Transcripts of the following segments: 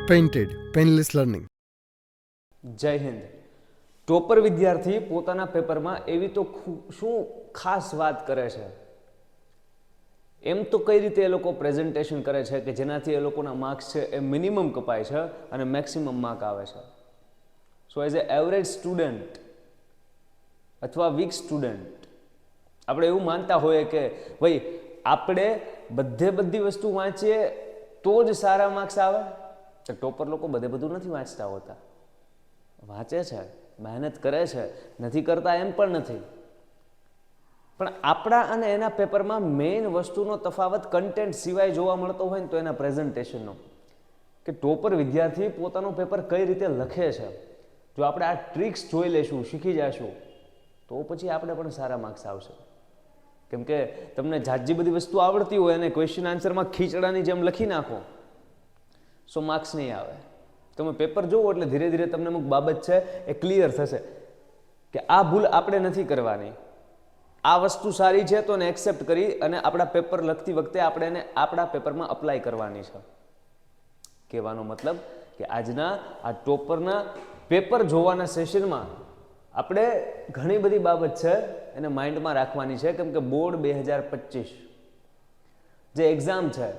Painted painless learning. જય Hind. Topper વિદ્યાર્થી પોતાના પેપરમાં એવી તો શું ખાસ વાત કરે છે, એમ તો કઈ રીતે એ લોકો પ્રેઝન્ટેશન કરે છે કે જેનાથી એ લોકોના માર્ક્સ છે એ મિનિમમ કપાય છે અને મેક્સિમમ માર્ક આવે છે. સો એઝ એ એવરેજ સ્ટુડન્ટ અથવા વીક સ્ટુડન્ટ આપણે એવું માનતા હોઈએ કે ભાઈ આપણે બધી વસ્તુ વાંચીએ તો જ સારા માર્ક્સ આવે. તો ટોપર લોકો બધું નથી વાંચતા હોતા, વાંચે છે, મહેનત કરે છે, નથી કરતા એમ પણ નથી. પણ આપણા અને એના પેપરમાં મેઇન વસ્તુનો તફાવત કન્ટેન્ટ સિવાય જોવા મળતો હોય ને તો એના પ્રેઝન્ટેશનનો, કે ટોપર વિદ્યાર્થી પોતાનું પેપર કઈ રીતે લખે છે. જો આપણે આ ટ્રિક્સ જોઈ લેશું, શીખી જશું, તો પછી આપણે પણ સારા માર્ક્સ આવશે. કેમ કે તમને જાજી બધી વસ્તુ આવડતી હોય અને ક્વેશ્ચન આન્સરમાં ખીચડાની જેમ લખી નાખો, સો માર્ક્સ નહીં આવે. તમે પેપર જોવો એટલે ધીરે ધીરે તમને અમુક બાબત છે એ ક્લિયર થશે કે આ ભૂલ આપણે નથી કરવાની, આ વસ્તુ સારી છે તો એને એક્સેપ્ટ કરી અને આપણા પેપર લખતી વખતે આપણે એને આપણા પેપરમાં અપ્લાય કરવાની છે. કહેવાનો મતલબ કે આજના આ ટોપરના પેપર જોવાના સેશનમાં આપણે ઘણી બધી બાબત છે એને માઇન્ડમાં રાખવાની છે. કેમ કે બોર્ડ 2025 જે એક્ઝામ છે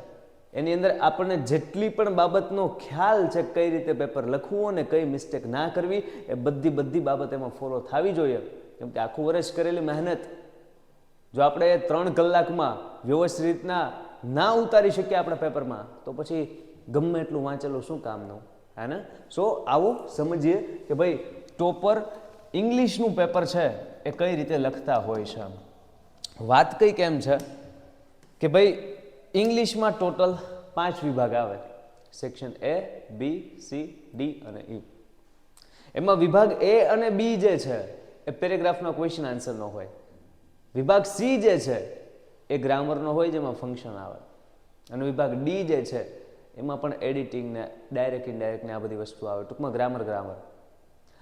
એની અંદર આપણને જેટલી પણ બાબતનો ખ્યાલ છે કઈ રીતે પેપર લખવું અને કઈ મિસ્ટેક ના કરવી, એ બધી બાબત એમાં ફોલો થવી જોઈએ. કેમ કે આખું વર્ષ કરેલી મહેનત જો આપણે 3 કલાકમાં વ્યવસ્થિત રીતના ના ઉતારી શકીએ આપણા પેપરમાં, તો પછી ગમે એટલું વાંચેલું શું કામનું, હે ને? સો આવું સમજીએ કે ભાઈ ટોપર ઇંગ્લિશનું પેપર છે એ કઈ રીતે લખતા હોય છે. વાત કઈ કેમ છે કે ભાઈ ઇંગ્લિશમાં ટોટલ 5 વિભાગ આવે, section A, B, C, D અને E. એમાં વિભાગ A અને B જે છે એ પેરેગ્રાફના ક્વેશ્ચન આન્સરનો હોય. વિભાગ C જે છે એ ગ્રામરનો હોય જેમાં ફંક્શન આવે. અને વિભાગ D જે છે એમાં પણ એડિટિંગ ને ડાયરેક્ટ ઇનડાયરેક્ટ ને આ બધી વસ્તુ આવે, ટૂંકમાં ગ્રામર.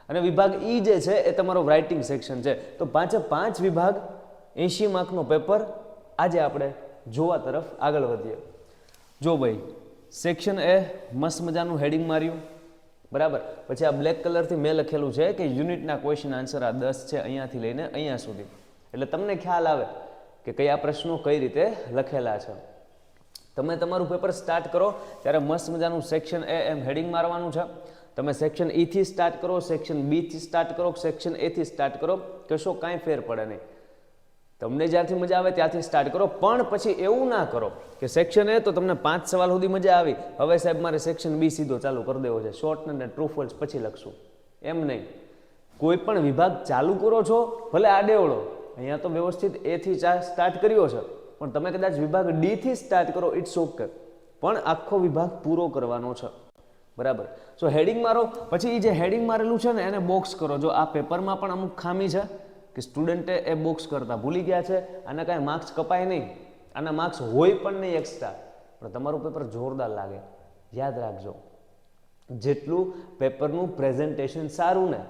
અને વિભાગ E જે છે એ તમારો રાઇટિંગ સેક્શન છે. તો 5 વિભાગ 80 માર્કનો પેપર આજે આપણે જોવા તરફ આગળ વધીએ. જો ભાઈ સેક્શન A મસ્ત મજાનું હેડિંગ માર્યું, બરાબર. પછી આ બ્લેક કલરથી મેં લખેલું છે કે યુનિટના ક્વેશ્ચન આન્સર આ 10 છે, અહીંયાથી લઈને અહીંયા સુધી. એટલે તમને ખ્યાલ આવે કે કયા પ્રશ્નો કઈ રીતે લખેલા છે. તમે તમારું પેપર સ્ટાર્ટ કરો ત્યારે મસ્ત મજાનું સેક્શન A એમ હેડિંગ મારવાનું છે. તમે સેક્શન E થી સ્ટાર્ટ કરો, સેક્શન B થી સ્ટાર્ટ કરો, સેક્શન A થી સ્ટાર્ટ કરો, કશો કાંઈ ફેર પડે નહીં. તમને જ્યાંથી મજા આવે ત્યાંથી સ્ટાર્ટ કરો. પણ પછી એવું ના કરો કે સેક્શન A તો તમને 5 સવાલ સુધી મજા આવી, હવે સાહેબ મારે સેક્શન B સીધો ચાલુ કરી દેવો છે, શોર્ટ ને ટ્રુ ફોલ્સ પછી લખશું, એમ નહીં. કોઈ પણ વિભાગ ચાલુ કરો છો ભલે આડેવડો, અહીંયા તો વ્યવસ્થિત A થી સ્ટાર્ટ કર્યો છે, પણ તમે કદાચ વિભાગ D થી સ્ટાર્ટ કરો, ઇટ્સ ઓકે, પણ આખો વિભાગ પૂરો કરવાનો છે, બરાબર. સો હેડિંગ મારો, પછી એ જે હેડિંગ મારેલું છે ને એને બોક્સ કરો. જો આ પેપરમાં પણ અમુક ખામી છે કે સ્ટુડન્ટે એ બોક્સ કરતા ભૂલી ગયા છે, આના કાંઈ માર્ક્સ કપાય નહીં, આના માર્ક્સ હોય પણ નહીં એક્સ્ટ્રા, પણ તમારું પેપર જોરદાર લાગે. યાદ રાખજો, જેટલું પેપરનું પ્રેઝન્ટેશન સારું ને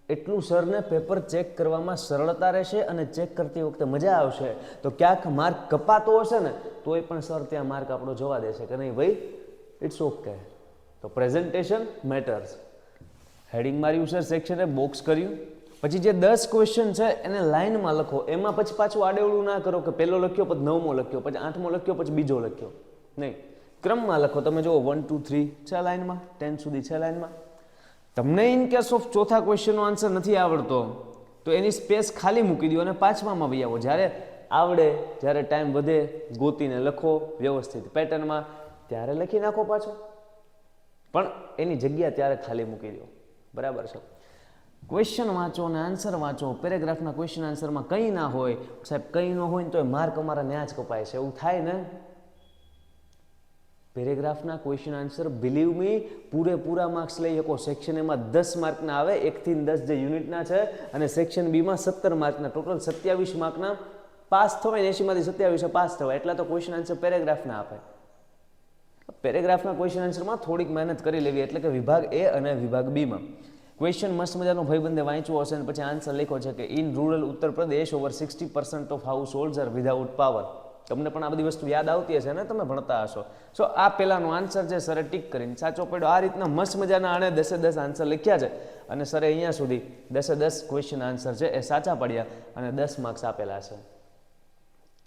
એટલું સરને પેપર ચેક કરવામાં સરળતા રહેશે અને ચેક કરતી વખતે મજા આવશે. તો ક્યાંક માર્ક કપાતો હશે ને તોય પણ સર ત્યાં માર્ક આપણો જોવા દેશે કે નહીં ભાઈ, ઇટ્સ ઓકે. તો પ્રેઝન્ટેશન મેટર્સ. હેડિંગ માર્યું છે સેક્શને, બોક્સ કર્યું, પછી જે 10 ક્વેશ્ચન છે એને લાઇનમાં લખો. એમાં પછી પાછું આડેવડું ના કરો કે પહેલો લખ્યો પછી 9મો લખ્યો પછી 8મો લખ્યો પછી બીજો લખ્યો, નહીં. ક્રમમાં લખો. તમે જુઓ 1, 2, 3 છે લાઇનમાં, 10 સુધી છે લાઇનમાં. તમને ઇન કેસ ઓફ ચોથા ક્વેશ્ચનનો આન્સર નથી આવડતો તો એની સ્પેસ ખાલી મૂકી દો અને 5માં વહી આવો. જ્યારે આવડે, જ્યારે ટાઈમ વધે, ગોતીને લખો વ્યવસ્થિત પેટર્નમાં, ત્યારે લખી નાખો પાછો, પણ એની જગ્યા ત્યારે ખાલી મૂકી દો, બરાબર છે. ક્વેશ્ચન વાંચો અને આન્સર વાંચો. પેરેગ્રાફના ક્વેશ્ચન આન્સરમાં કંઈ ના હોય સાહેબ, કંઈ ન હોય ને તો માર્ક અમારા ન્યા જ કપાય છે, એવું થાય ને. પેરેગ્રાફના ક્વેશ્ચન આન્સર બિલીવ મી પૂરેપૂરા માર્ક્સ લઈ શકો. સેક્શન એમાં 10 માર્કના આવે, 1 થી 10 જે યુનિટના છે, અને સેક્શન બીમાં 17 માર્કના, ટોટલ 27 માર્કના પાસ થવાય, 80માંથી 27 પાસ થવાય. એટલા તો ક્વેશ્ચન આન્સર પેરેગ્રાફના આપે. પેરેગ્રાફના ક્વેશ્ચન આન્સરમાં થોડીક મહેનત કરી લેવી, એટલે કે વિભાગ A અને વિભાગ Bમાં ક્વેશ્ચન મસ્ત મજાનો ભાઈબંધે વાંચ્યું હશે અને પછી આન્સર લખ્યો છે કે in rural Uttar Pradesh over 60% of households are without power. તમને પણ આ બધી વસ્તુ યાદ આવતી હશે ને, તમે ભણતા હશો. સો આ પહેલાનો આન્સર છે સરે ટીક કરીને સાચો પડ્યો. આ રીતના મસ્ત મજાના આણે 10 આન્સર લખ્યા છે અને સરે અહીંયા સુધી 10 ક્વેશ્ચન આન્સર છે એ સાચા પડ્યા અને 10 માર્ક્સ આપેલા છે.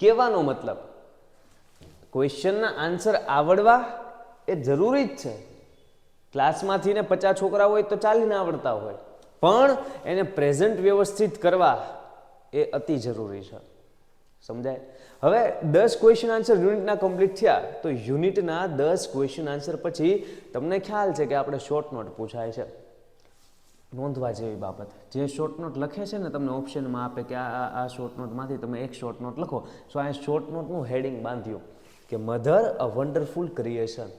કહેવાનો મતલબ ક્વેશ્ચનના આન્સર આવડવા એ જરૂરી જ છે. ક્લાસમાંથી ને 50 છોકરા હોય તો ચાલીને આવડતા હોય, પણ એને પ્રેઝન્ટ વ્યવસ્થિત કરવા એ અતિ જરૂરી છે. સમજાય? હવે 10 ક્વેશ્ચન આન્સર યુનિટના કમ્પ્લીટ થયા તો યુનિટના 10 ક્વેશ્ચન આન્સર પછી તમને ખ્યાલ છે કે આપણે શોર્ટ નોટ પૂછાય છે. નોંધવા જેવી બાબત, જે શોર્ટ નોટ લખે છે ને તમને ઓપ્શનમાં આપે કે આ શોર્ટ નોટમાંથી તમે એક શોર્ટ નોટ લખો. સો આ શોર્ટ નોટનું હેડિંગ બાંધ્યું કે મધર અ વન્ડરફુલ ક્રિએશન.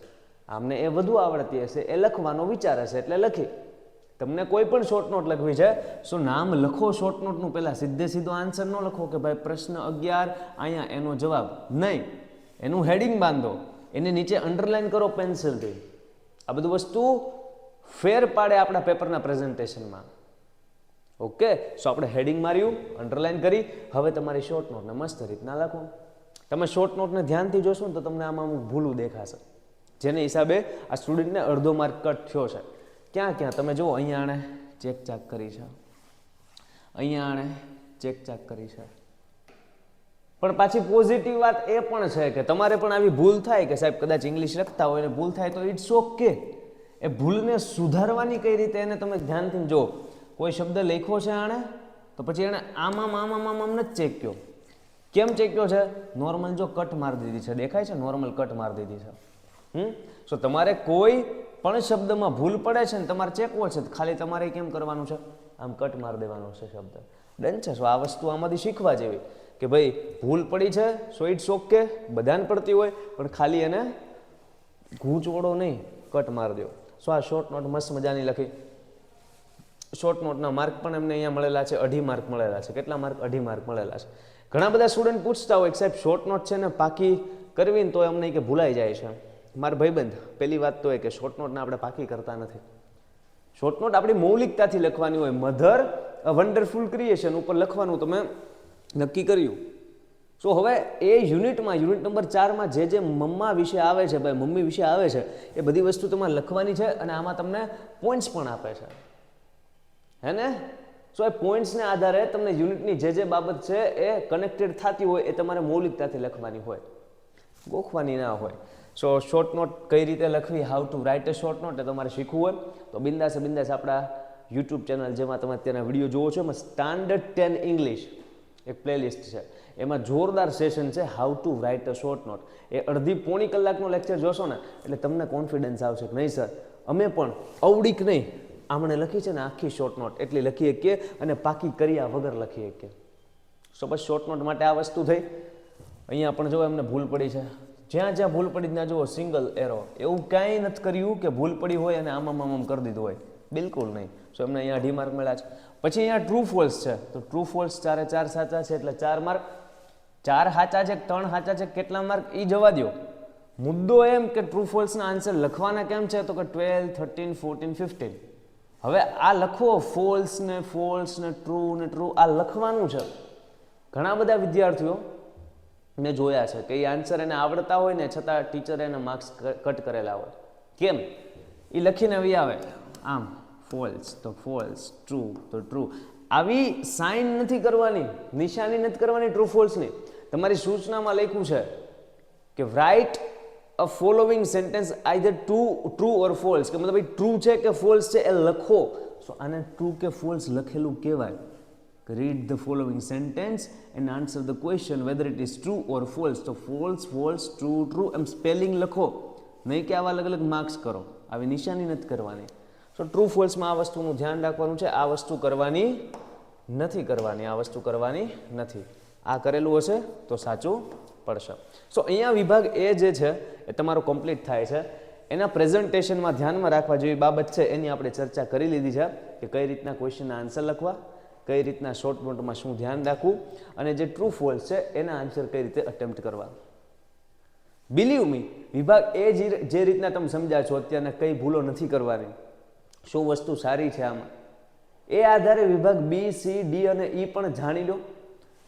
આમને એ વધુ આવડતી હશે, એ લખવાનો વિચાર હશે એટલે લખી. તમને કોઈ પણ શોર્ટ નોટ લખવી છે, સો નામ લખો શોર્ટ નોટનું, પહેલાં સીધો આન્સર ન લખો કે ભાઈ પ્રશ્ન 11 અહીંયા એનો જવાબ નહીં. એનું હેડિંગ બાંધો, એને નીચે અંડરલાઇન કરો પેન્સિલથી. આ બધું વસ્તુ ફેર પાડે આપણા પેપરના પ્રેઝન્ટેશનમાં. ઓકે, સો આપણે હેડિંગ માર્યું, અંડરલાઇન કરી. હવે તમારી શોર્ટ નોટને મસ્ત રીતના લખો. તમે શોર્ટ નોટને ધ્યાનથી જોશો ને તો તમને આમાં અમુક ભૂલું દેખાશે, જેને હિસાબે આ સ્ટુડન્ટને અડધો માર્ક કટ થયો છે. ક્યાં તમે જુઓ, અહીંયા આણે ચેક ચાક કરી છે, અહીંયા આણે ચેક ચાક કરી છે. પણ પાછી પોઝિટિવ વાત એ પણ છે કે તમારે પણ આવી ભૂલ થાય કે સાહેબ કદાચ ઇંગ્લિશ લખતા હોય ને ભૂલ થાય તો ઇટ્સ ઓકે. એ ભૂલને સુધારવાની કઈ રીતે એને તમે ધ્યાનથી જો. કોઈ શબ્દ લખ્યો છે આણે તો પછી એણે આમ નથી ચેક્યો. કેમ ચેક્યો છે? નોર્મલ જો કટ મારી દીધી છે, દેખાય છે? નોર્મલ કટ મારી દીધી છે. સો તમારે કોઈ પણ શબ્દમાં ભૂલ પડે છે ને તમારે ચેકવો છે, ખાલી તમારે કેમ કરવાનું છે? આમ કટ મારી દેવાનો છે શબ્દ. ડન છે. સો આ વસ્તુ આમાંથી શીખવા જેવી કે ભાઈ ભૂલ પડી છે, સો ઇટ્સ ઓકે, બધાને પડતી હોય, પણ ખાલી એને ગૂંચવડો નહીં, કટ મારી દો. સો આ શોર્ટ નોટ મસ્ત મજાની લખી. શોર્ટ નોટના માર્ક પણ એમને અહીંયા મળેલા છે, 2.5 માર્ક મળેલા છે. કેટલા માર્ક? 2.5 માર્ક મળેલા છે. ઘણા બધા સ્ટુડન્ટ પૂછતા હોય કે સાહેબ શોર્ટ નોટ છે ને પાકી કરવી ને તો અમને કે ભૂલાઈ જાય છે. મારા ભાઈબંધ, પહેલી વાત તો એ કે શોર્ટ નોટને આપણે પાકી કરતા નથી. શોર્ટ નોટ આપણી મૌલિકતાથી લખવાની હોય. મધર અ વન્ડરફુલ ક્રિએશન ઉપર લખવાનું તમે નક્કી કર્યું. સો હવે એ યુનિટમાં, યુનિટ નંબર 4માં જે મમ્મા વિશે આવે છે, ભાઈ મમ્મી વિશે આવે છે, એ બધી વસ્તુ તમારે લખવાની છે અને આમાં તમને પોઈન્ટ્સ પણ આપે છે, હે ને? સો એ પોઈન્ટ્સને આધારે તમને યુનિટની જે બાબત છે એ કનેક્ટેડ થતી હોય એ તમારે મૌલિકતાથી લખવાની હોય, ગોખવાની ના હોય. સો શોર્ટ નોટ કઈ રીતે લખવી, how to write a short note, એ તમારે શીખવું હોય તો બિંદાસ આપણા યુટ્યુબ ચેનલ જેમાં તમે અત્યારના વિડીયો જોવો છો એમાં સ્ટાન્ડર્ડ 10 ઇંગ્લિશ એક પ્લેલિસ્ટ છે, એમાં જોરદાર સેશન છે how to write a short note. એ અડધી પોણી કલાકનો લેક્ચર જોશો ને એટલે તમને કોન્ફિડન્સ આવશે કે નહીં સર અમે પણ અવડીક નહીં આમણે લખી છે ને આખી શોર્ટ નોટ એટલી લખી શકીએ અને પાકી કર્યા વગર લખી શકીએ. સો બસ શોર્ટ નોટ માટે આ વસ્તુ થઈ. અહીંયા પણ જો એમને ભૂલ પડી છે, જ્યાં ભૂલ પડી ત્યાં જુઓ સિંગલ એરો, એવું કાંઈ નથી કર્યું કે ભૂલ પડી હોય અને આમ કરી દીધું હોય, બિલકુલ નહીં. સો એમને અહીંયા 2.5 માર્ક મળ્યા છે. પછી અહીંયા ટ્રુ ફોલ્સ છે, તો ટ્રુ ફોલ્સ 4 એ 4 સાચા છે એટલે 4 માર્ક. 4 સાચા છે 3 સાચા છે, કેટલા માર્ક એ જવા દો. મુદ્દો એમ કે ટ્રુ ફોલ્સના આન્સર લખવાના કેમ છે તો કે 12, 13, 14, 15. હવે આ લખો ફોલ્સ ને ટ્રુ આ લખવાનું છે. ઘણા બધા વિદ્યાર્થીઓ મેં જોયા છે કે એ આન્સર એને આવડતા હોય ને છતાં ટીચરે એને માર્ક્સ કટ કરેલા હોય. કેમ? એ લખીને આવી આવે આમ ફોલ્સ તો ફોલ્સ, ટ્રુ તો ટ્રુ. આવી સાઇન નથી કરવાની, નિશાની નથી કરવાની ટ્રુ ફોલ્સની. તમારી સૂચનામાં લખ્યું છે કે write a following sentence either true or false, કે મતલબ ટ્રુ છે કે ફોલ્સ છે એ લખો. સો આને ટ્રુ કે ફોલ્સ લખેલું કહેવાય. Read the following sentence and answer the question whether it is true or false. તો false, true એમ સ્પેલિંગ લખો, નહીં કે આવા અલગ માર્ક્સ કરો. આવી નિશાની નથી કરવાની. સો ટ્રુ ફોલ્સમાં આ વસ્તુનું ધ્યાન રાખવાનું છે. આ વસ્તુ કરવાની નથી. આ કરેલું હશે તો સાચું પડશે. સો અહીંયા વિભાગ એ જે છે એ તમારો કમ્પ્લીટ થાય છે. એના પ્રેઝન્ટેશનમાં ધ્યાનમાં રાખવા જેવી બાબત છે એની આપણે ચર્ચા કરી લીધી છે કે કઈ રીતના ક્વેશ્ચનના આન્સર લખવા, કઈ રીતના શોર્ટ નોટમાં શું ધ્યાન રાખવું અને જે ટ્રુ ફોલ્સ છે એના આન્સર કઈ રીતે અટેમ્પ્ટ કરવા. બિલીવ મી, વિભાગ એ જે રીતના તમે સમજ્યા છો અત્યારના કઈ ભૂલો નથી કરવાની, શું વસ્તુ સારી છે આમાં, એ આધારે વિભાગ બી, સી, ડી અને ઈ પણ જાણી લો.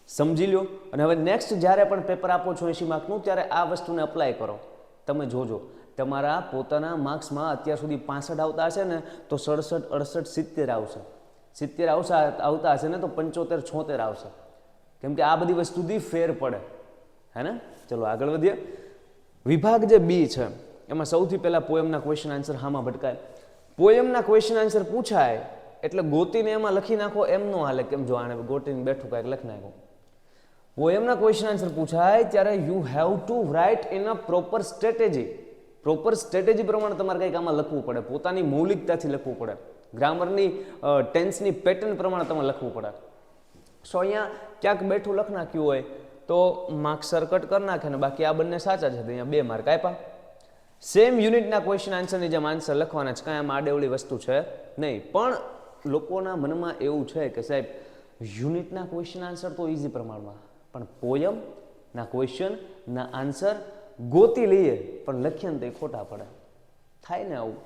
સમજી લો. અને હવે નેક્સ્ટ જ્યારે પણ પેપર આપો છો 80 માર્કનું, ત્યારે આ વસ્તુને અપ્લાય કરો. તમે જોજો તમારા પોતાના માર્ક્સમાં અત્યાર સુધી 65 આવતા હશે ને તો 67, 68, 70 આવશે. 70 આવતા હશે ને તો 75, 76 આવશે. કેમ કે આ બધી વસ્તુથી ફેર પડે, હે ને. ચલો આગળ વધીએ. વિભાગ જે બી છે એમાં સૌથી પહેલા પોયમના ક્વેશ્ચન આન્સર હામાં ભટકાય. પોયમના ક્વેશ્ચન આન્સર પૂછાય એટલે ગોતીને એમાં લખી નાખો એમ ન હાલે. કેમ જો આને ગોતીને બેઠું કાંઈક લખી નાખો. પોયમના ક્વેશ્ચન આન્સર પૂછાય ત્યારે you have to write in a proper strategy. Proper strategy પ્રમાણે તમારે કંઈક આમાં લખવું પડે, પોતાની મૌલિકતાથી લખવું પડે, ગ્રામરની ટેન્સની પેટર્ન પ્રમાણે તમારે લખવું પડે. સો અહીંયા ક્યાંક બેઠું લખ નાખ્યું હોય તો માર્ક્સ સર કટ કરી નાખે ને બાકી આ બંને સાચા છે તો અહીંયા 2 માર્ક આપ્યા. સેમ યુનિટના ક્વેશ્ચન આન્સરની જેમ આન્સર લખવાના છે, કાંઈ આમાં આડેવડી વસ્તુ છે નહીં. પણ લોકોના મનમાં એવું છે કે સાહેબ યુનિટના ક્વેશ્ચન આન્સર તો ઇઝી પ્રમાણમાં, પણ પોયમના ક્વેશ્ચનના આન્સર ગોતી લઈએ પણ લખીએ ને તો ખોટા પડે, થાય ને આવું.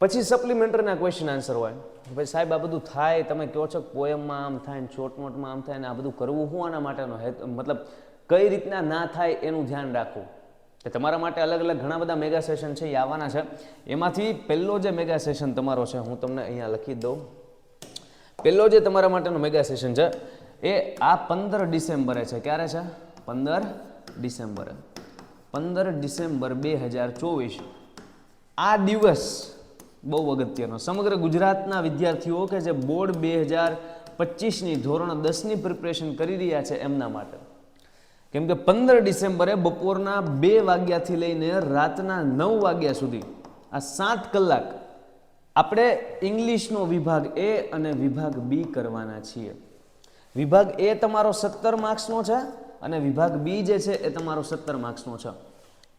પછી સપ્લિમેન્ટરીના ક્વેશ્ચન આન્સર હોય. ભાઈ સાહેબ આ બધું થાય, તમે કહો છો પોયમમાં આમ થાય ને શોર્ટ નોટમાં આમ થાય ને આ બધું કરવું શું આના માટેનો મતલબ કઈ રીતના ના થાય એનું ધ્યાન રાખવું. કે તમારા માટે અલગ અલગ ઘણા બધા મેગા સેશન છે એ આવવાના છે. એમાંથી પહેલો જે મેગા સેશન તમારો છે હું તમને અહીંયા લખી દઉં. પહેલો જે તમારા માટેનો મેગા સેશન છે એ આ 15 ડિસેમ્બરે છે. ક્યારે છે? 15 ડિસેમ્બરે. 15 ડિસેમ્બર 2024. આ દિવસ બહુ અગત્યનો સમગ્ર ગુજરાતના વિદ્યાર્થીઓ કે જે બોર્ડ 2025ની ધોરણ 10ની પ્રિપરેશન કરી રહ્યા છે એમના માટે. કેમ કે 15 ડિસેમ્બરે બપોરના 2 વાગ્યાથી લઈને રાતના 9 વાગ્યા સુધી આ 7 કલાક આપણે ઇંગ્લિશનો વિભાગ એ અને વિભાગ બી કરવાના છીએ. વિભાગ એ તમારો 17 માર્ક્સનો છે અને વિભાગ બી જે છે એ તમારો 17 માર્ક્સનો છે.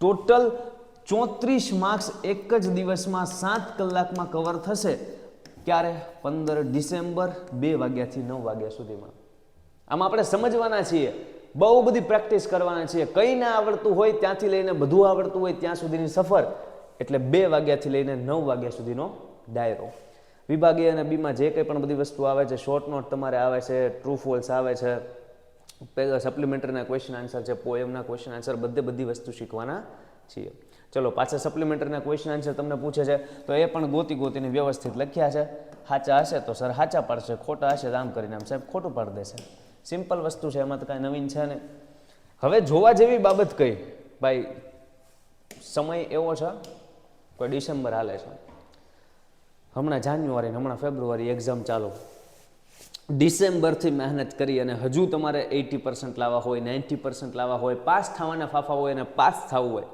ટોટલ 34 માર્ક્સ એક જ દિવસમાં 7 કલાકમાં કવર થશે. ક્યારે? 15 ડિસેમ્બર 2 વાગ્યાથી 9 વાગ્યા સુધીમાં. આમાં આપણે સમજવાના છીએ, બહુ બધી પ્રેક્ટિસ કરવાના છીએ. કંઈ ના આવડતું હોય ત્યાંથી લઈને બધું આવડતું હોય ત્યાં સુધીની સફર, એટલે 2 વાગ્યાથી લઈને 9 વાગ્યા સુધીનો ડાયરો. વિભાગ એ અને બીમાં જે કંઈ પણ બધી વસ્તુ આવે છે, શોર્ટ નોટ તમારે આવે છે, ટ્રુ ફોલ્સ આવે છે, સપ્લિમેન્ટરીના ક્વેશ્ચન આન્સર છે, પોયમના ક્વેશ્ચન આન્સર, બધી વસ્તુ શીખવાના છીએ. ચલો પાછા સપ્લિમેન્ટરીના ક્વેશ્ચન આન્સર તમને પૂછે છે તો એ પણ ગોતીને વ્યવસ્થિત લખ્યા છે. સાચા હશે તો સર સાચા પાડશે, ખોટા હશે તો આમ કરીને આમ સાહેબ ખોટું પાડી દેશે. સિમ્પલ વસ્તુ છે, એમાં તો કાંઈ નવીન છે ને. હવે જોવા જેવી બાબત કઈ ભાઈ, સમય એવો છે કોઈ ડિસેમ્બર હાલે છે, હમણાં જાન્યુઆરી હમણાં ફેબ્રુઆરી એક્ઝામ ચાલુ. ડિસેમ્બરથી મહેનત કરી અને હજુ તમારે 80% લાવવા હોય, 90% લાવવા હોય, પાસ થવાના ફાફા હોય અને પાસ થવું હોય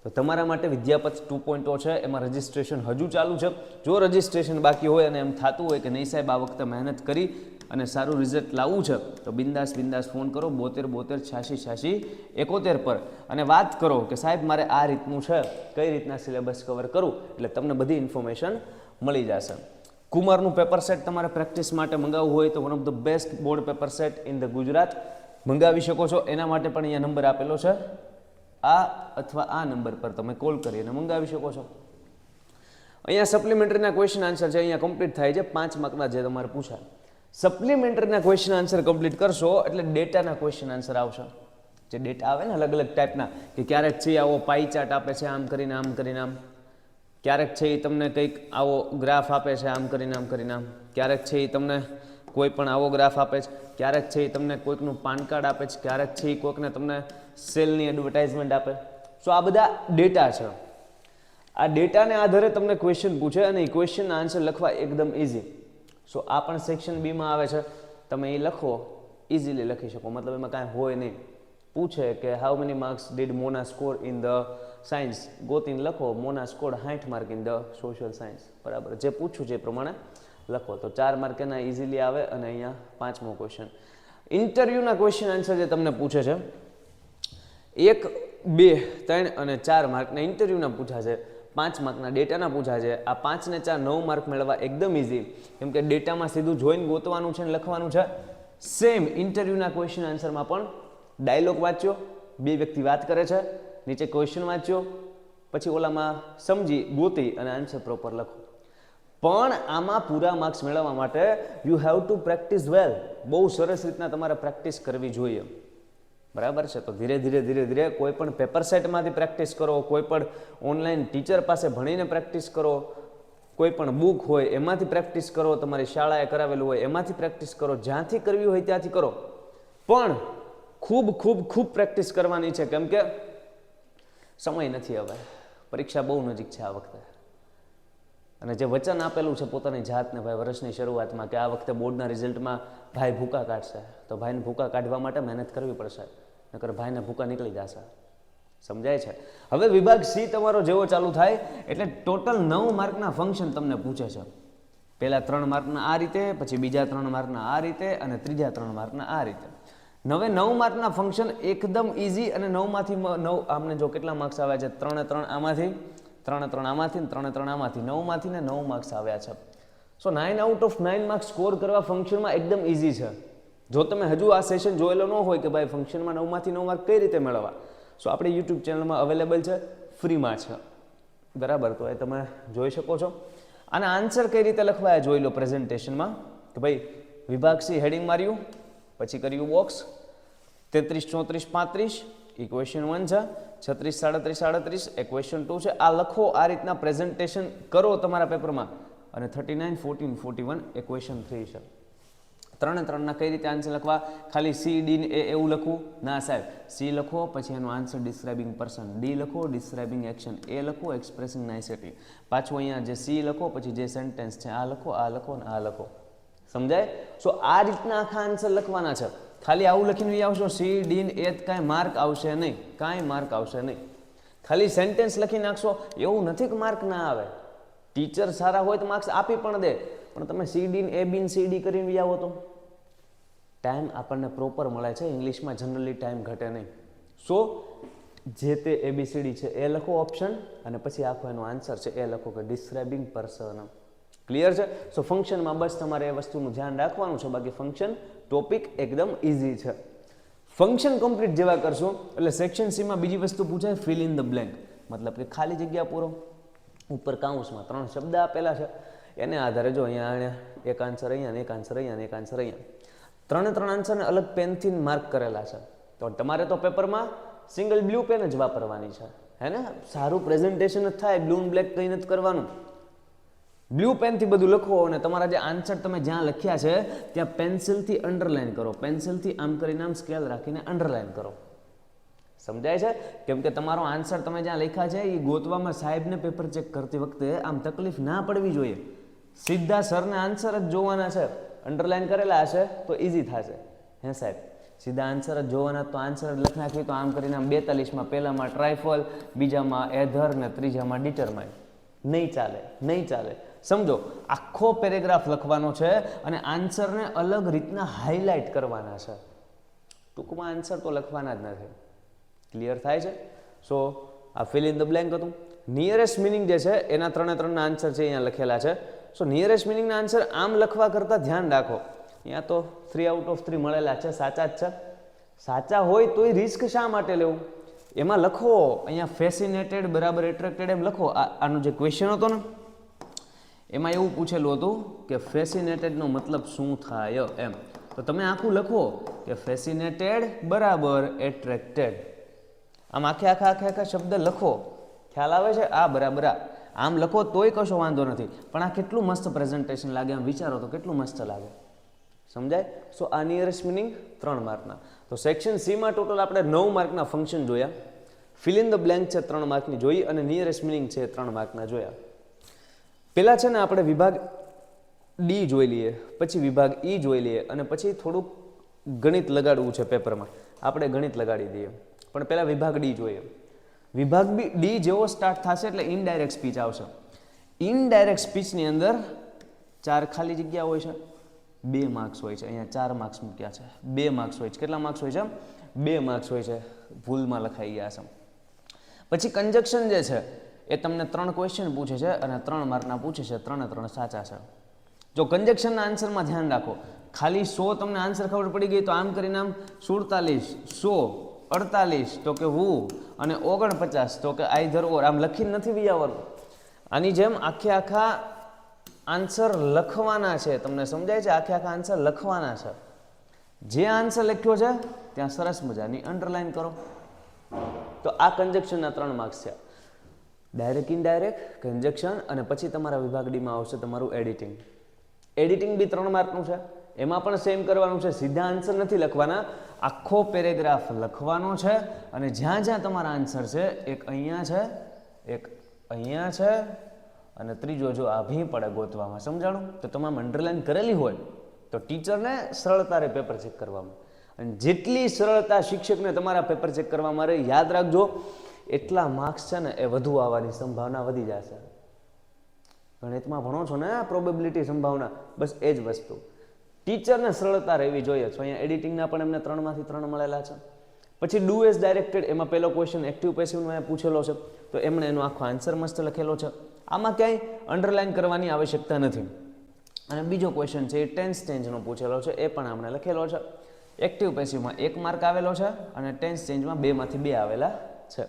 તો તમારા માટે વિદ્યાપથ 2.0 છે. એમાં રજિસ્ટ્રેશન હજુ ચાલુ છે. જો રજિસ્ટ્રેશન બાકી હોય અને એમ થતું હોય કે નહીં સાહેબ આ વખતે મહેનત કરી અને સારું રિઝલ્ટ લાવવું છે તો બિંદાસ ફોન કરો 72 86 86 71 પર અને વાત કરો કે સાહેબ મારે આ રીતનું છે, કઈ રીતના સિલેબસ કવર કરું, એટલે તમને બધી ઇન્ફોર્મેશન મળી જશે. કુમારનું પેપર સેટ તમારે પ્રેક્ટિસ માટે મંગાવવું હોય તો one of the best board paper set in the Gujarat મંગાવી શકો છો. એના માટે પણ અહીંયા નંબર આપેલો છે, આ અથવા આ નંબર પર તમે કોલ કરીને મંગાવી શકો છો. અહીંયા સપ્લિમેન્ટરીના ક્વેશ્ચન આન્સર છે, અહીંયા કમ્પ્લીટ થાય છે 5 માર્કના જે તમારે પૂછાય. સપ્લિમેન્ટરીના ક્વેશ્ચન આન્સર કમ્પ્લીટ કરશો એટલે ડેટાના ક્વેશ્ચન આન્સર આવશે. જે ડેટા આવે ને અલગ અલગ ટાઈપના, કે ક્યારેક છે આવો પાઈ ચાર્ટ આપે છે આમ કરીને આમ, ક્યારેક છે એ તમને કંઈક આવો ગ્રાફ આપે છે આમ કરીને આમ, ક્યારેક છે એ તમને કોઈ પણ આવો ગ્રાફ આપે છે, ક્યારેક છે એ તમને કોઈકનું પાન કાર્ડ આપે છે, ક્યારેક છે એ કોઈકને તમને સેલની એડવર્ટાઇઝમેન્ટ આપે. સો આ બધા ડેટા છે. આ ડેટાને આધારે તમને ક્વેશ્ચન પૂછે અને એ ક્વેશ્ચનના આન્સર લખવા એકદમ ઇઝી. સો આ પણ સેક્શન બીમાં આવે છે, તમે એ લખો ઇઝીલી લખી શકો, મતલબ એમાં કાંઈ હોય નહીં. પૂછે કે how many marks did Mona score in the science, ગોતીને લખો Mona score 60 mark in the social science, બરાબર. જે પૂછ્યું છે એ પ્રમાણે લખો તો 4 માર્ક એના ઇઝીલી આવે. અને અહીંયા 5મો ક્વેશ્ચન ઇન્ટરવ્યૂના ક્વેશ્ચન આન્સર જે તમને પૂછે છે 1, 2, 3 અને 4 માર્કના ઇન્ટરવ્યૂના પૂછા છે, 5 માર્કના ડેટાના પૂછા છે. આ 5 ને 4 9 માર્ક મેળવવા એકદમ ઇઝી, કેમ કે ડેટામાં સીધું જોઈને ગોતવાનું છે અને લખવાનું છે. સેમ ઇન્ટરવ્યૂના ક્વેશ્ચન આન્સરમાં પણ ડાયલોગ વાંચ્યો, 2 વ્યક્તિ વાત કરે છે, નીચે ક્વેશ્ચન વાંચ્યો, પછી ઓલામાં સમજી ગોતી અને આન્સર પ્રોપર લખો. પણ આમાં પૂરા માર્ક્સ મેળવવા માટે યુ હેવ ટુ પ્રેક્ટિસ વેલ. બહુ સરસ રીતના તમારે પ્રેક્ટિસ કરવી જોઈએ. બરાબર છે? તો ધીરે ધીરે ધીરે ધીરે કોઈ પણ પેપર સેટમાંથી પ્રેક્ટિસ કરો, કોઈ પણ ઓનલાઈન ટીચર પાસે ભણીને પ્રેક્ટિસ કરો, કોઈ પણ બુક હોય એમાંથી પ્રેક્ટિસ કરો, તમારી શાળાએ કરાવેલું હોય એમાંથી પ્રેક્ટિસ કરો, જ્યાંથી કરવી હોય ત્યાંથી કરો. પણ ખૂબ ખૂબ ખૂબ પ્રેક્ટિસ કરવાની છે, કેમ કે સમય નથી હવે. પરીક્ષા બહુ નજીક છે આ વખતે. અને જે વચન આપેલું છે પોતાની જાતને ભાઈ વર્ષની શરૂઆતમાં કે આ વખતે બોર્ડના રિઝલ્ટમાં ભાઈ ભૂકા કાઢશે, તો ભાઈને ભૂકા કાઢવા માટે મહેનત કરવી પડશે, નકર ભાઈને ભૂકા નીકળી જશે. સમજાય છે? હવે વિભાગ સી તમારો જેવો ચાલુ થાય એટલે ટોટલ 9 માર્કના ફંક્શન તમને પૂછે છે. પહેલા 3 માર્કના આ રીતે, પછી બીજા 3 માર્કના આ રીતે અને ત્રીજા 3 માર્કના આ રીતે. હવે 9 માર્કના ફંક્શન એકદમ ઇઝી અને 9માંથી 9 આમને જો કેટલા માર્ક્સ આવ્યા છે 3 3 આમાંથી 3 3 આમાંથી 3 3 આમાંથી 9માંથી ને 9 માર્ક્સ આવ્યા છે. સો 9 આઉટ ઓફ 9 માર્ક્સ સ્કોર કરવા ફંક્શનમાં એકદમ ઇઝી છે. જો તમે હજુ આ સેશન જોયેલો ન હોય કે ભાઈ ફંક્શનમાં 9માંથી 9 માર્ક કઈ રીતે મેળવવા, સો આપણી યુટ્યુબ ચેનલમાં અવેલેબલ છે, ફ્રીમાં છે. બરાબર? તો એ તમે જોઈ શકો છો. અને આન્સર કઈ રીતે લખવા એ જોઈ લો પ્રેઝન્ટેશનમાં કે ભાઈ વિભાગ સી હેડિંગ માર્યું, પછી કર્યું બોક્સ, 33 34 35 ઇક્વેશન 1 છે, 36 37 38 એ ક્વેશ્ચન 2 છે. આ લખો, આ રીતના પ્રેઝન્ટેશન કરો તમારા પેપરમાં. અને 39 14 41 એ ક્વેશ્ચન 3 છે. 3 3ના કઈ રીતે આન્સર લખવા? ખાલી સી ડી ને એ એવું લખવું ના સાહેબ. સી લખો, પછી એનો આન્સર ડિસ્ક્રાઇબિંગ પર્સન, ડી લખો ડિસ્ક્રાઇબિંગ એક્શન, એ લખો એક્સપ્રેસિંગ નાઇસિટી, પાછું અહીંયા જે સી લખો, પછી જે સેન્ટેન્સ છે આ લખો અને આ લખો. સમજાય? સો આ રીતના આખા આન્સર લખવાના છે. ખાલી આવું લખીને આવશો સી ડી ને એ કાંઈ માર્ક આવશે નહીં, કાંઈ માર્ક આવશે નહીં. ખાલી સેન્ટેન્સ લખી નાખશો એવું નથી કે માર્ક ના આવે. ટીચર સારા હોય તો માર્ક્સ આપી પણ દે, પણ તમે સી ડી ને એ બી સી ડી કરીને આવો તો ટાઈમ આપણને પ્રોપર મળે છે. ઇંગ્લિશમાં જનરલી ટાઈમ ઘટે નહીં. સો જે તે ABCD છે એ લખો ઓપ્શન, અને પછી આખો એનો આન્સર છે એ લખો કે ડિસ્ક્રાઇબિંગ પર્સન. ક્લિયર છે? સો ફંક્શનમાં બસ તમારે એ વસ્તુનું ધ્યાન રાખવાનું છે, બાકી ફંક્શન ટોપિક એકદમ ઇઝી છે. ફંક્શન કમ્પ્લીટ જેવા કરશો એટલે સેક્શન સીમાં બીજી વસ્તુ પૂછાય ફિલ ઇન ધ બ્લેન્ક, મતલબ કે ખાલી જગ્યા પૂરો. ઉપર કાઉન્સમાં 3 શબ્દ આપેલા છે, એને આધારે જો અહીંયા એક આન્સર અહીંયા ને એક આન્સર અહીંયા ને એક આન્સર અહીંયા, 3 આન્સરને અલગ પેનથી માર્ક કરેલા છે. તો તમારે તો પેપરમાં સિંગલ બ્લુ પેન જ વાપરવાની છે, હે ને? સારું પ્રેઝન્ટેશન જ થાય, બ્લુ એન્ડ બ્લેક કંઈ નથી કરવાનું. બ્લુ પેનથી બધું લખો અને તમારા જે આન્સર તમે જ્યાં લખ્યા છે ત્યાં પેન્સિલથી અંડરલાઇન કરો, પેન્સિલથી આમ કરીને આમ સ્કેલ રાખીને અંડરલાઇન કરો. સમજાય છે? કેમ કે તમારો આન્સર તમે જ્યાં લખ્યા છે એ ગોતવામાં સાહેબને પેપર ચેક કરતી વખતે આમ તકલીફ ના પડવી જોઈએ. સીધા સરને આન્સર જ જોવાના છે. અંડરલાઇન કરેલા હશે તો ઇઝી થશે, હે સાહેબ? સીધા આન્સર જ જોવાના, તો આન્સર લખી નાખી તો આમ કરીને આમ 42માં પહેલામાં ટ્રાઇફલ, બીજામાં એધર ને ત્રીજામાં ડિટરમાઇન. નહીં ચાલે, નહીં ચાલે. સમજો, આખો પેરેગ્રાફ લખવાનો છે અને આન્સરને અલગ રીતના હાઇલાઇટ કરવાના છે. ટૂંકમાં આન્સર તો લખવાના જ નથી. ક્લિયર થાય છે? સો આ ફિલ ઇન ધ બ્લેન્ક હતું. નિયરેસ્ટ મિનિંગ જે છે એના 3 આન્સર છે અહીંયા લખેલા છે. સો નિયરેસ્ટ મિનિંગના આન્સર આમ લખવા કરતાં ધ્યાન રાખો, અહીંયા તો 3 આઉટ ઓફ 3 મળેલા છે, સાચા જ છે. સાચા હોય તોય રિસ્ક શા માટે લેવું? એમાં લખો અહીંયા ફેસિનેટેડ બરાબર એટ્રેક્ટેડ એમ લખો. આનો જે ક્વેશ્ચન હતો ને એમાં એવું પૂછેલું હતું કે ફેસિનેટેડનો મતલબ શું થાય એમ. તો તમે આખું લખો કે ફેસિનેટેડ બરાબર એટ્રેક્ટેડ. આમ આખા શબ્દ લખો. ખ્યાલ આવે છે? આ બરાબર આ આમ લખો તોય કશો વાંધો નથી, પણ આ કેટલું મસ્ત પ્રેઝન્ટેશન લાગે, આમ વિચારો તો કેટલું મસ્ત લાગે. સમજાય? સો આ નિયરેસ્ટ મિનિંગ 3 માર્કના. તો સેક્શન સીમાં ટોટલ આપણે 9 માર્કના ફંક્શન જોયા. ફિલ ઇન ધ બ્લેન્ક છે 3 માર્કની જોઈ, અને નિયરેસ્ટ મિનિંગ છે 3 માર્કના જોયા. પહેલા છે ને આપણે વિભાગ ડી જોઈ લઈએ, પછી વિભાગ ઈ જોઈ લઈએ, અને પછી થોડુંક ગણિત લગાડવું છે પેપરમાં. આપણે ગણિત લગાડી દઈએ, પણ પહેલા વિભાગ ડી જોઈએ. વિભાગ ડી જેવો સ્ટાર્ટ થશે એટલે ઇનડાયરેક્ટ સ્પીચ આવશે. ઇનડાયરેક્ટ સ્પીચની અંદર 4 ખાલી જગ્યા હોય છે, 2 માર્ક્સ હોય છે. અહીંયા 4 માર્ક્સ મૂક્યા છે, 2 માર્ક્સ હોય છે. કેટલા માર્ક્સ હોય છે? 2 માર્ક્સ હોય છે. ભૂલમાં લખાઈ ગયા છે. પછી કંજક્શન જે છે એ તમને 3 ક્વેશ્ચન પૂછે છે અને 3 માર્કના પૂછે છે, 3 સાચા છે. જો કંજક્શનના આન્સરમાં ધ્યાન રાખો, ખાલી 100 તમને આન્સર ખબર પડી ગઈ તો આમ કરીને આમ 47 100 48 તો કે હું, અને 49 તો કે આઈધર ઓર, આમ લખીને નથી વિયાવવાનું. આની જેમ આખા આન્સર લખવાના છે. તમને સમજાય છે? આખે આખા આન્સર લખવાના છે. જે આન્સર લખ્યો છે ત્યાં સરસ મજાની અંડરલાઈન કરો. તો આ કન્જક્શનના 3 માર્ક્સ છે. ડાયરેક્ટ ઇનડાયરેક્ટ, કન્જક્શન અને પછી તમારા વિભાગ ડીમાં આવશે તમારું એડિટિંગ. એડિટિંગ બી 3 માર્કનું છે. એમાં પણ સેમ કરવાનું છે. સીધા આન્સર નથી લખવાના, આખો પેરેગ્રાફ લખવાનો છે અને જ્યાં જ્યાં તમારા આન્સર છે, એક અહીંયા છે, એક અહીંયા છે અને ત્રીજો જો આ ભી પડે ગોતવામાં. સમજાણું? તો તમામ અંડરલાઈન કરેલી હોય તો ટીચરને સરળતા રહે પેપર ચેક કરવામાં. અને જેટલી સરળતા શિક્ષકને તમારા પેપર ચેક કરવામાં રહે, યાદ રાખજો, એટલા માર્ક્સ છે ને એ વધુ આવવાની સંભાવના વધી જશે. ગણિતમાં ભણો છો ને, પ્રોબેબિલિટી, સંભાવના, બસ એ જ વસ્તુ. ટીચરને સરળતા રહેવી જોઈએ. તો અહીંયા એડિટિંગના પણ એમને 3 માંથી 3 મળેલા છે. પછી ડુ એઝ ડાયરેક્ટેડ, એમાં પહેલો ક્વેશ્ચન એક્ટિવ પેસિવનો પૂછેલો છે, તો એમણે એનો આખો આન્સર મસ્ત લખેલો છે. આમાં ક્યાંય અંડરલાઈન કરવાની આવશ્યકતા નથી. અને બીજો ક્વેશ્ચન છે એ ટેન્સ ચેન્જનો પૂછેલો છે, એ પણ આપણે લખેલો છે. એક્ટિવ પેસિવમાં 1 માર્ક આવેલો છે અને ટેન્સ ચેન્જમાં 2 માંથી 2 આવેલા છે.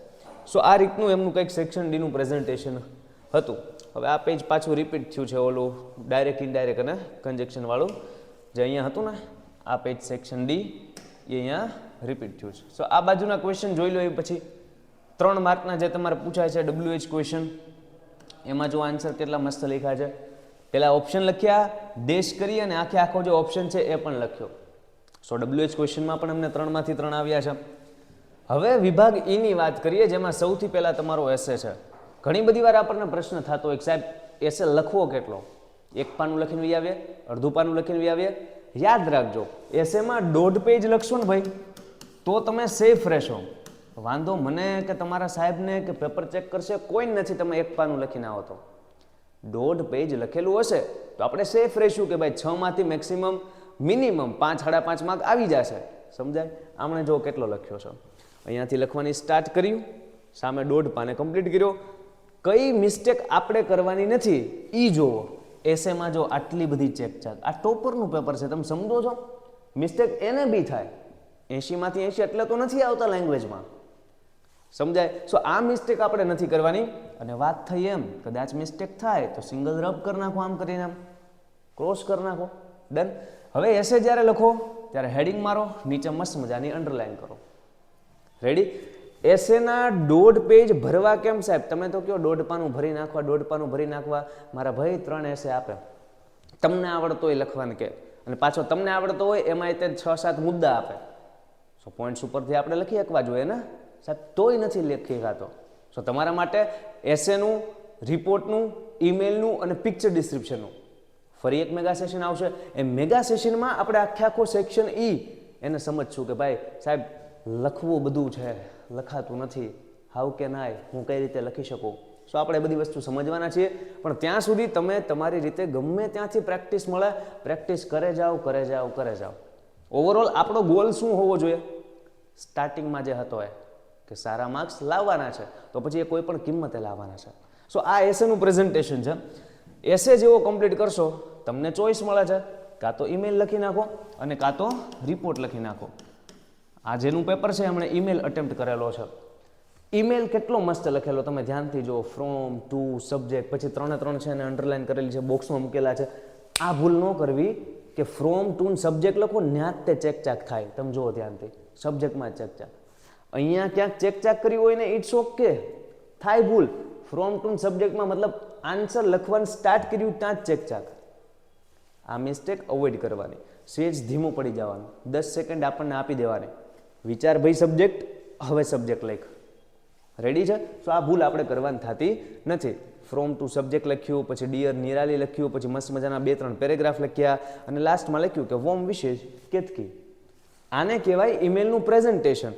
સો આ રીતનું એમનું કંઈક સેક્શન ડીનું પ્રેઝન્ટેશન હતું. હવે આ પેજ પાછું રિપીટ થયું છે, ઓલું ડાયરેક્ટ ઇનડાયરેક્ટ અને કન્જેક્શન વાળું જે અહીંયા હતું ને, આ પેજ સેક્શન ડી એ અહીંયા રિપીટ થયું છે. સો આ બાજુના ક્વેશ્ચન જોઈ લો. એ પછી 3 માર્કના જે તમારે પૂછાય છે WH ક્વેશ્ચન, એમાં જો આન્સર કેટલા મસ્ત લખ્યા છે. પહેલા ઓપ્શન લખ્યા, ડેશ કરી અને આખે આખો જે ઓપ્શન છે એ પણ લખ્યો. સો WH ક્વેશ્ચનમાં પણ અમને 3 માંથી 3 આવ્યા છે. હવે વિભાગ ઈ ની વાત કરીએ, જેમાં સૌથી પહેલા તમારો એસે છે. ઘણી બધી વાર આપણને પ્રશ્ન થતો હોય, સાહેબ એસે લખવો કેટલો? 1 પાનું લખીને વી આવીએ, અડધું પાનું લખીને વી આવીએ. યાદ રાખજો, એસેમાં 1.5 પેજ લખશો ને ભાઈ, તો તમે સેફ રહેશો. વાંધો મને કે તમારા સાહેબને કે પેપર ચેક કરશે કોઈ નથી, તમે 1 પાનું લખીને આવો તો 1.5 પેજ લખેલું હશે તો આપણે સેફ રહીશું કે ભાઈ 6 માંથી મેક્સિમમ મિનિમમ 5 સાડા 5 માર્ક આવી જશે. સમજાય? આમણે જો કેટલો લખ્યો છે, અહીંયાથી લખવાની સ્ટાર્ટ કર્યું, સામે 1.5 પાને કમ્પ્લીટ કર્યો. કઈ મિસ્ટેક આપણે કરવાની નથી ઈ જોવો. એસેમાં જો આટલી બધી ચેકચાક, આ ટોપરનું પેપર છે, તમે સમજો છો? મિસ્ટેક એને બી થાય. 80 માંથી 80 એટલે તો નથી આવતા લેંગ્વેજમાં. સમજાય? સો આ મિસ્ટેક આપણે નથી કરવાની. અને વાત થઈ એમ કદાચ મિસ્ટેક થાય તો સિંગલ રબ કરી નાખો, આમ કરીને આમ ક્રોસ કરી નાખો. ડન. હવે એસે જ્યારે લખો ત્યારે હેડિંગ મારો, નીચે મસ્ત મજાની અંડરલાઈન કરો. રેડી? એસેના 1.5 પેજ ભરવા કેમ સાહેબ? તમે તો કહો 1.5 પાનું ભરી નાખવા, 1.5 પાનું ભરી નાખવા. મારા ભાઈ 3 એસે આપે, તમને આવડતો હોય લખવાનું કે, અને પાછો તમને આવડતો હોય એમાં તે 6-7 મુદ્દા આપે. સો પોઈન્ટ્સ ઉપરથી આપણે લખી શકવા જોઈએ ને સાહેબ, તોય નથી લખી શકાતો. સો તમારા માટે એસેનું, રિપોર્ટનું, ઈમેલનું અને પિક્ચર ડિસ્ક્રિપ્શનનું ફરી એક મેગા સેશન આવશે. એ મેગા સેશનમાં આપણે આખો સેક્શન ઈ એને સમજશું કે ભાઈ સાહેબ લખવું બધું છે, લખાતું નથી, હાઉ કેન આઈ, હું કઈ રીતે લખી શકું. સો આપણે બધી વસ્તુ સમજવાના છીએ. પણ ત્યાં સુધી તમે તમારી રીતે ગમે ત્યાંથી પ્રેક્ટિસ મળે, પ્રેક્ટિસ કરે જાઓ, કરે જાઓ, કરે જાઓ. ઓવરઓલ આપણો ગોલ શું હોવો જોઈએ? સ્ટાર્ટિંગમાં જે હતો એ કે સારા માર્ક્સ લાવવાના છે, તો પછી એ કોઈ પણ કિંમતે લાવવાના છે. સો આ એસેનું પ્રેઝન્ટેશન છે. એસે જેવો કમ્પ્લીટ કરશો તમને ચોઈસ મળે છે, કાં તો ઈમેલ લખી નાખો અને કાં તો રિપોર્ટ લખી નાખો. આ જેનું પેપર છે એમણે ઈમેલ અટેમ્પ્ટ કરેલો છે. ઈમેલ કેટલો મસ્ત લખેલો તમે ધ્યાનથી જુઓ. ફ્રોમ, ટુ, સબ્જેક્ટ, પછી 3 છે એને અંડરલાઈન કરેલી છે, બોક્સમાં મૂકેલા છે. આ ભૂલ ન કરવી કે ફ્રોમ, ટુ સબ્જેક્ટ લખો ન્યા તે ચેકચાક થાય. તમે જુઓ ધ્યાનથી, સબ્જેક્ટમાં ચેકચાક. અહીંયા ક્યાંક ચેકચાક કર્યું હોય ને ઇટ્સ ઓકે, થાય ભૂલ. ફ્રોમ ટુ સબ્જેક્ટમાં મતલબ આન્સર લખવાનું સ્ટાર્ટ કર્યું ત્યાં જ ચેકચાક. આ મિસ્ટેક અવોઇડ કરવાની. સેજ ધીમું પડી જવાનું, 10 સેકન્ડ આપણને આપી દેવાની. વિચાર ભાઈ સબ્જેક્ટ, હવે સબ્જેક્ટ લખ. રેડી છે? તો આ ભૂલ આપણે કરવાની થતી નથી. ફ્રોમ ટુ સબ્જેક્ટ લખ્યું, પછી ડિયર નિરાલી લખ્યું, પછી મસ્ત મજાના 2-3 પેરેગ્રાફ લખ્યા અને લાસ્ટમાં લખ્યું કે વોમ વિશેષ કેતકી. આને કહેવાય ઈમેલનું પ્રેઝન્ટેશન.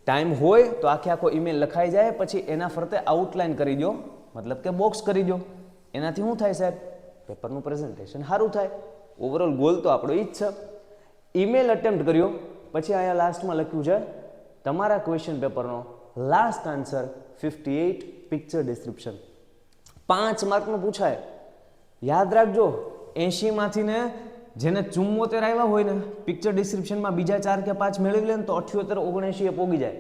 ટાઈમ હોય તો આખો ઈમેલ લખાઈ જાય, પછી એના ફરતે આઉટલાઈન કરી દો, મતલબ કે બોક્સ કરી દો. એનાથી શું થાય સાહેબ? પેપરનું પ્રેઝન્ટેશન સારું થાય. ઓવરઓલ ગોલ તો આપણો ઈ જ છે. ઈમેલ અટેમ્પ્ટ કર્યો, પછી અહીંયા લાસ્ટમાં લખ્યું છે તમારા ક્વેશ્ચન પેપરનો લાસ્ટ આન્સર 58 પિક્ચર ડિસ્ક્રિપ્શન. 5 માર્કનું પૂછાય. યાદ રાખજો, 80 માંથી ને જેને 74 આવ્યા હોય ને પિક્ચર ડિસ્ક્રિપ્શનમાં બીજા 4 કે 5 મેળવી લે ને તો 78 79 એ પોગી જાય.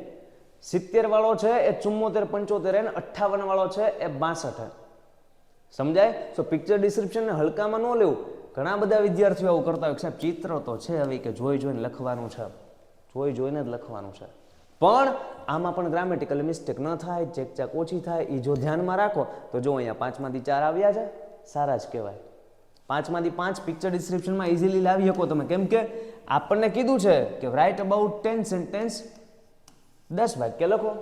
70 વાળો છે એ 74 75 અને 58 વાળો છે એ 62. સમજાય? સો પિક્ચર ડિસ્ક્રિપ્શનને હલકામાં ન લેવું. ઘણા બધા વિદ્યાર્થીઓ આવું કરતા હોય કે સાહેબ ચિત્ર તો છે હવે કે જોઈ જોઈને લખવાનું છે, જોઈ જોઈને જ લખવાનું છે, પણ આમાં પણ ગ્રામેટિકલ મિસ્ટેક ન થાય, ચેકચાક ઓછી થાય, એ જો ધ્યાનમાં રાખો તો જો અહીંયા 5 માંથી 4 આવ્યા છે, સારા જ કહેવાય. 5 માંથી 5 પિક્ચર ડિસ્ક્રિપ્શનમાં ઇઝીલી લાવી શકો તમે, કેમ કે આપણને કીધું છે કે રાઇટ અબાઉટ 10 સેન્ટેન્સ, 10 વાક્ય લખો.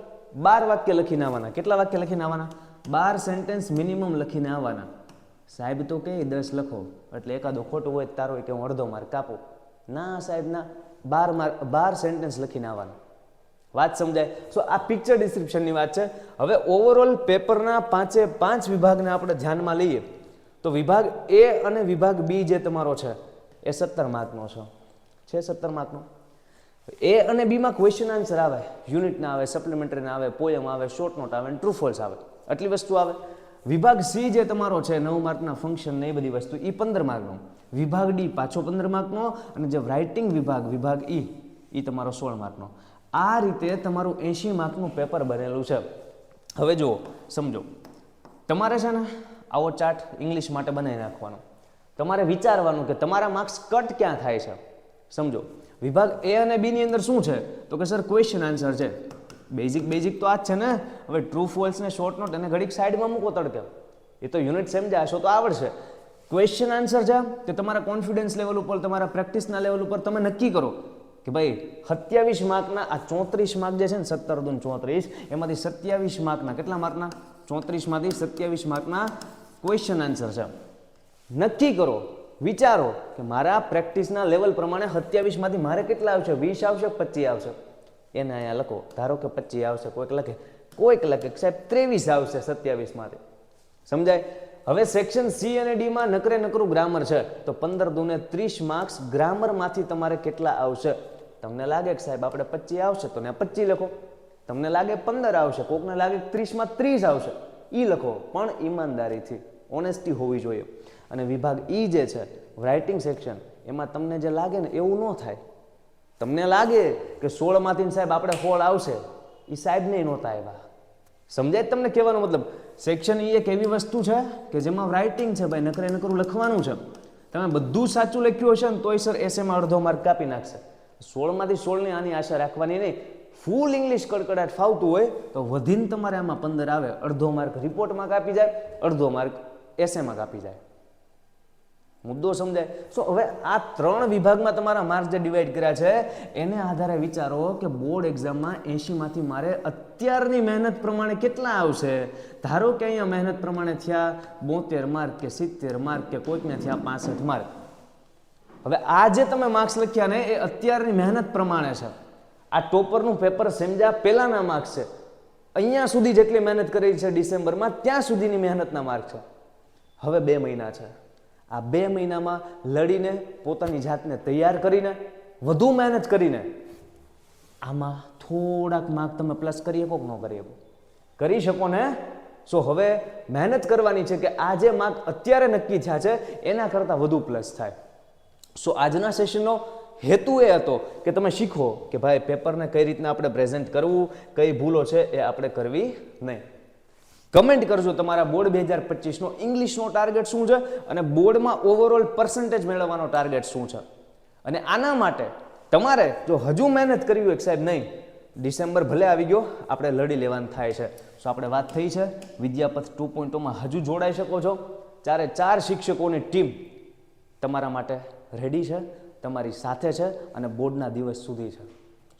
12 વાક્ય લખીને આવવાના. કેટલા વાક્ય લખીને આવવાના? 12 સેન્ટેન્સ મિનિમમ લખીને આવવાના. સાહેબ તો કે 10 લખો એટલે એકાદો ખોટું હોય તારો કે હું અડધો માર્ક કાપું. ના સાહેબ ના, 12 સેન્ટેન્સ લખીને આવવાના. વાત સમજાય? સો આ પિક્ચર ડિસ્ક્રિપ્શનની વાત છે. હવે ઓવરઓલ પેપરના 5 વિભાગને આપણે ધ્યાનમાં લઈએ તો વિભાગ એ અને વિભાગ બી જે તમારો છે એ 17 માર્કનો છે 17 માર્કનો. એ અને બીમાં ક્વેશ્ચન આન્સર આવે, યુનિટના આવે, સપ્લિમેન્ટરીના આવે, પોયમ આવે, શોર્ટ નોટ આવે, ટ્રુ ફોલ્સ આવે, આટલી વસ્તુ આવે. વિભાગ સી જે તમારો છે 9 માર્કના ફંક્શન ને એ બધી વસ્તુ, એ 15 માર્કનો. વિભાગ ડી પાછો 15 માર્કનો, અને જે રાઇટિંગ વિભાગ ઈ એ તમારો 16 માર્કનો. આ રીતે તમારું 80 માર્કનું પેપર બનેલું છે. હવે જુઓ, સમજો, તમારે છે ને આવો ચાર્ટ ઇંગ્લિશ માટે બનાવી નાખવાનો. તમારે વિચારવાનું કે તમારા માર્ક્સ કટ ક્યાં થાય છે. સમજો, વિભાગ એ અને બી ની અંદર શું છે તો કે સર ક્વેશ્ચન આન્સર છે. બેઝિક તો આ જ છે ને. હવે ટ્રુ ફોલ્સ ને શોર્ટ નોટ એને ઘડીક સાઈડમાં મૂકો તડકે, એ તો યુનિટ સમજાશો તો આવડશે. ક્વેશ્ચન આન્સર છે કે તમારા કોન્ફિડન્સ લેવલ ઉપર, તમારા પ્રેક્ટિસના લેવલ ઉપર તમે નક્કી કરો કે ભાઈ 27 માર્કના આ 34 માર્ક જે છે ને 17 દૂન 34, એમાંથી 27 માર્કના કેટલા માર્કના? 34 માંથી 27 માર્કના ક્વેશ્ચન આન્સર છે. નક્કી કરો, વિચારો કે મારા પ્રેક્ટિસના લેવલ પ્રમાણે 27 માંથી મારે કેટલા આવશે? 20 આવશે, 25 આવશે? એને અહીંયા લખો. ધારો કે 25 આવશે, કોઈક લખે સાહેબ 23 આવશે 27 માંથી. સમજાય? હવે સેક્શન સી અને ડી માં નકરું ગ્રામર છે તો 15 દૂને 30 માર્ક્સ ગ્રામરમાંથી તમારે કેટલા આવશે? તમને લાગે કે સાહેબ આપણે 25 આવશે તો ને 25 લખો. તમને લાગે 15 આવશે, કોકને લાગે 30 માં 30 આવશે, ઈ લખો. પણ ઈમાનદારીથી, ઓનેસ્ટી હોવી જોઈએ. અને વિભાગ ઈ જે છે રાઇટિંગ સેક્શન, એમાં તમને જે લાગે ને એવું ન થાય. તમને લાગે કે 16 માંથી સાહેબ આપણે 16 આવશે, એ સાહેબ ને નહોતા આવ્યા. સમજાય તમને કહેવાનો મતલબ? સેક્શન ઈ એક એવી વસ્તુ છે કે જેમાં રાઇટિંગ છે ભાઈ, નકરું લખવાનું છે. તમે બધું સાચું લખ્યું હશે ને તોય સર એસેમાં અડધો માર્ક કાપી નાખશે. 16 માંથી 16 ની આની આશા રાખવાની નહીં. ફૂલ ઇંગ્લિશ કડકડાટ ફાવતું હોય તો વધીને તમારે આમાં 15 આવે, અડધો માર્ક રિપોર્ટમાં કાપી જાય, અડધો માર્ક એસેમાં કાપી જાય. મુદ્દો સમજાય? સો હવે આ 3 વિભાગમાં તમારા માર્ક્સ જે ડિવાઈડ કર્યા છે એને આધારે વિચારો કે બોર્ડ એક્ઝામમાં 80 માંથી મારે અત્યારની મહેનત પ્રમાણે કેટલા આવશે. ધારો કે અહીંયા મહેનત પ્રમાણે થયા 72 માર્ક કે 70 માર્ક કે કોઈકને થયા 65 માર્ક. હવે આ જે તમે માર્ક્સ લખ્યા ને એ અત્યારની મહેનત પ્રમાણે છે. આ ટોપરનું પેપર સમજ્યા પહેલાના માર્ક્સ છે. અહીંયા સુધી જેટલી મહેનત કરી છે ડિસેમ્બરમાં, ત્યાં સુધીની મહેનતના માર્ક છે. હવે 2 મહિના છે. આ 2 મહિનામાં લડીને, પોતાની જાતને તૈયાર કરીને, વધુ મહેનત કરીને આમાં થોડાક માર્ક તમે પ્લસ કરી શકો કે ન કરી શકો? કરી શકો ને? સો હવે મહેનત કરવાની છે કે આ જે માર્ક અત્યારે નક્કી થયા છે એના કરતાં વધુ પ્લસ થાય. સો આજના સેશનનો હેતુ એ હતો કે તમે શીખો કે ભાઈ પેપરને કઈ રીતના આપણે પ્રેઝન્ટ કરવું, કઈ ભૂલો છે એ આપણે કરવી નહીં. કમેન્ટ કરજો તમારા બોર્ડ 2025 નો ઇંગ્લિશનો ટાર્ગેટ શું છે અને બોર્ડમાં ઓવરઓલ પર્સન્ટેજ મેળવવાનો ટાર્ગેટ શું છે. અને આના માટે તમારે જો હજુ મહેનત કરવી હોય સાહેબ નહીં, ડિસેમ્બર ભલે આવી ગયો, આપણે લડી લેવાનું થાય છે. સો આપણે વાત થઈ છે વિદ્યાપથ 2.0 માં હજુ જોડાઈ શકો છો. 4 શિક્ષકોની ટીમ તમારા માટે રેડી છે, તમારી સાથે છે અને બોર્ડના દિવસ સુધી છે.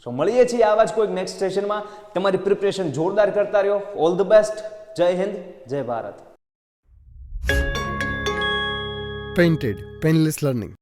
સો મળીએ છીએ આવા જ કોઈક નેક્સ્ટ સેશનમાં. તમારી પ્રિપરેશન જોરદાર કરતા રહ્યો. All the best. જય હિન્દ, જય ભારત. Painted Painless Learning.